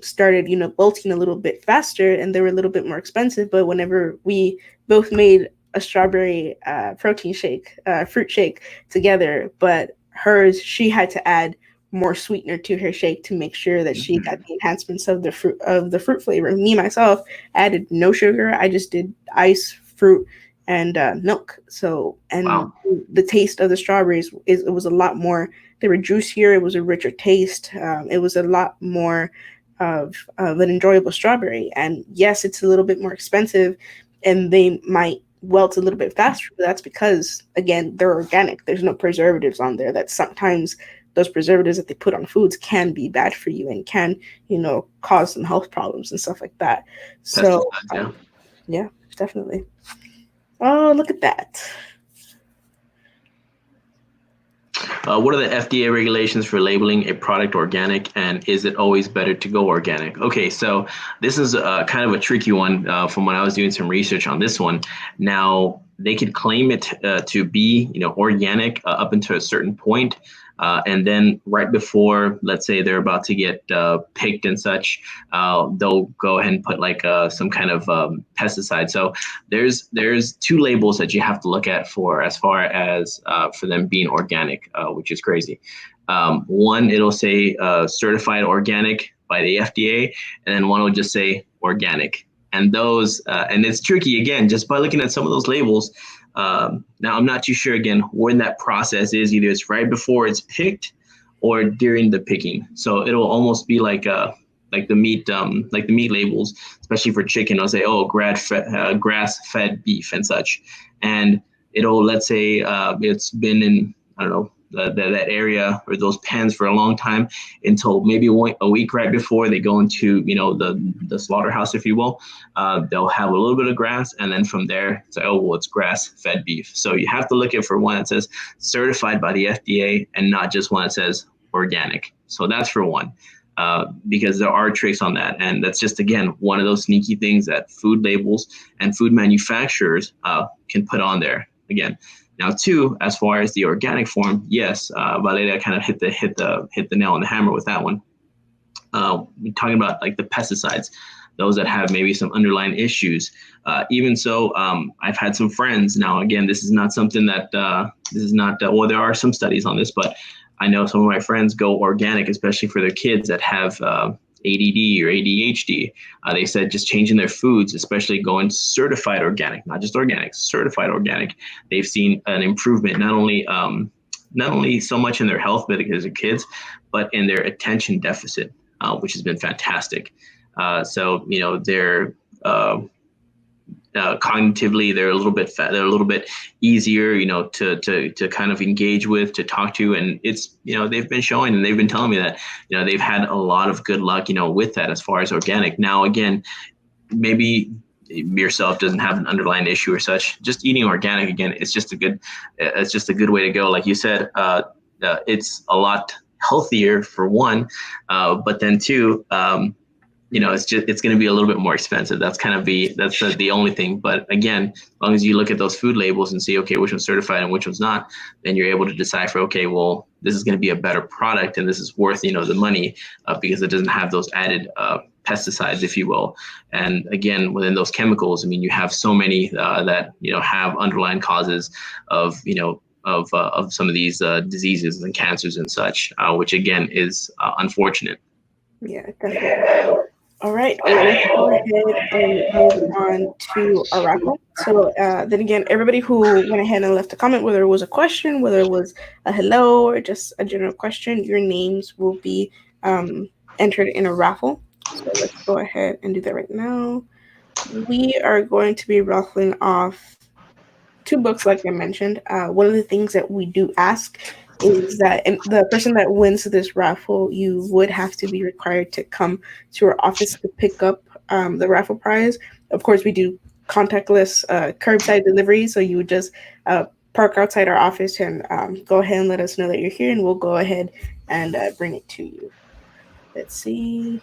started, bolting a little bit faster, and they were a little bit more expensive. But whenever we both made a strawberry fruit shake together, but hers, she had to add more sweetener to her shake to make sure that she got the enhancements of the fruit flavor. Me myself added no sugar. I just did ice, fruit, and milk. So, and Wow. the taste of the strawberries it was a lot more. They were juicier. It was a richer taste. It was a lot more of an enjoyable strawberry. And yes, it's a little bit more expensive, and they might wilt a little bit faster. But that's because, again, they're organic. There's no preservatives on there. That sometimes those preservatives that they put on foods can be bad for you and can, cause some health problems and stuff like that. So, yeah, definitely. Oh, look at that. What are the FDA regulations for labeling a product organic, and is it always better to go organic? Okay, so this is kind of a tricky one from when I was doing some research on this one. Now, they could claim it to be, organic up until a certain point. And then right before, let's say they're about to get picked and such, they'll go ahead and put like some kind of pesticide. So there's two labels that you have to look at for as far as for them being organic, which is crazy. One, it'll say certified organic by the FDA, and then one will just say organic. And those, and it's tricky again, just by looking at some of those labels. Now, I'm not too sure, again, when that process is. Either it's right before it's picked or during the picking. So it'll almost be like the meat labels, especially for chicken. I'll say, oh, grass-fed beef and such. And it'll, let's say it's been in, I don't know, that area or those pens for a long time until maybe a week right before they go into, the slaughterhouse, if you will. They'll have a little bit of grass, and then from there, it's like, oh, well, it's grass-fed beef. So you have to look at for one that says certified by the FDA and not just one that says organic. So that's for one. Because there are tricks on that. And that's just, again, one of those sneaky things that food labels and food manufacturers can put on there. Again, now two, as far as the organic form, yes, Valeria kind of hit the nail on the hammer with that one. We're talking about like the pesticides, those that have maybe some underlying issues. Even so, I've had some friends. Now, again, this is not something that well, there are some studies on this, but I know some of my friends go organic, especially for their kids that have ADD or ADHD. They said just changing their foods, especially going certified organic, not just organic, certified organic. They've seen an improvement, not only so much in their health because of kids, but in their attention deficit, which has been fantastic. So they're cognitively, they're a little bit easier, to kind of engage with, to talk to. And it's, they've been showing and they've been telling me that, they've had a lot of good luck, with that as far as organic. Now, again, maybe yourself doesn't have an underlying issue or such. Just eating organic, again, it's just a good way to go. Like you said, it's a lot healthier for one, but then two, it's going to be a little bit more expensive. That's the only thing. But again, as long as you look at those food labels and see, okay, which one's certified and which one's not, then you're able to decipher, okay, well, this is going to be a better product and this is worth, the money because it doesn't have those added pesticides, if you will. And again, within those chemicals, I mean, you have so many that, have underlying causes of, of some of these diseases and cancers and such, which again is unfortunate. Yeah, definitely. All right, let's go ahead and move on to our raffle. So then again, everybody who went ahead and left a comment, whether it was a question, whether it was a hello or just a general question, your names will be entered in a raffle. So let's go ahead and do that right now. We are going to be raffling off 2 books, like I mentioned. One of the things that we do ask is that, and the person that wins this raffle, you would have to be required to come to our office to pick up the raffle prize. Of course, we do contactless curbside delivery, so you would just park outside our office and go ahead and let us know that you're here, and we'll go ahead and bring it to you. Let's see.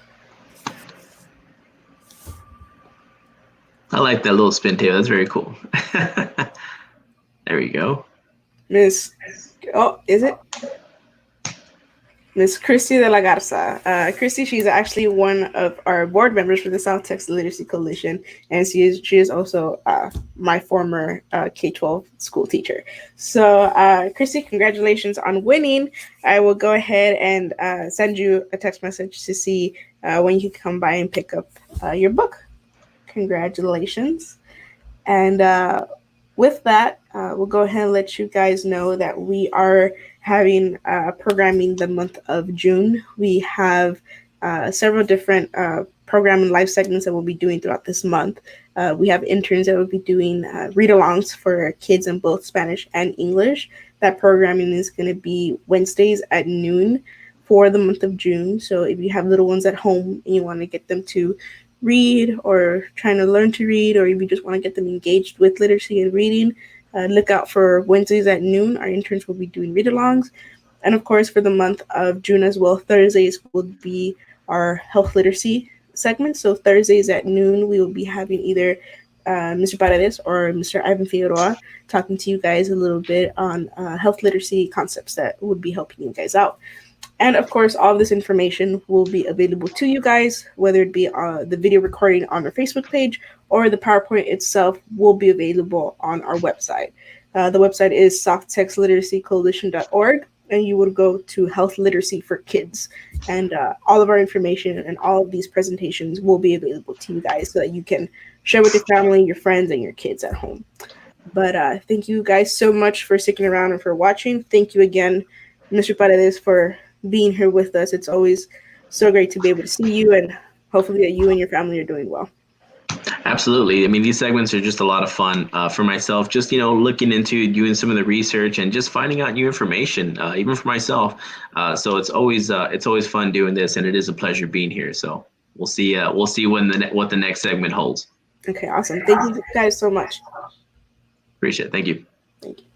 I like that little spin tail. That's very cool. There we go. Is it? Miss Christy de la Garza. Christy, she's actually one of our board members for the South Texas Literacy Coalition, and she is also my former K-12 school teacher. So, Christy, congratulations on winning. I will go ahead and send you a text message to see when you can come by and pick up your book. Congratulations. And with that, we'll go ahead and let you guys know that we are having programming the month of June. We have several different program and live segments that we'll be doing throughout this month. We have interns that will be doing read-alongs for kids in both Spanish and English. That programming is going to be Wednesdays at noon for the month of June. So if you have little ones at home and you want to get them to read or trying to learn to read, or if you just want to get them engaged with literacy and reading, look out for Wednesdays at noon. Our interns will be doing read-alongs. And of course, for the month of June as well, Thursdays will be our health literacy segment. So Thursdays at noon, we will be having either Mr. Paredes or Mr. Ivan Figueroa talking to you guys a little bit on health literacy concepts that would be helping you guys out. And of course, all of this information will be available to you guys, whether it be the video recording on our Facebook page or the PowerPoint itself will be available on our website. The website is southtexliteracycoalition.org, and you would go to Health Literacy for Kids. And all of our information and all of these presentations will be available to you guys so that you can share with your family, your friends, and your kids at home. But thank you guys so much for sticking around and for watching. Thank you again, Mr. Paredes, for being here with us. It's always so great to be able to see you, and hopefully that you and your family are doing well. Absolutely. I mean, these segments are just a lot of fun for myself. Just looking into doing some of the research and just finding out new information, even for myself. So it's always fun doing this, and it is a pleasure being here. So we'll see when what the next segment holds. Okay, awesome. Thank you guys so much. Appreciate it. Thank you. Thank you.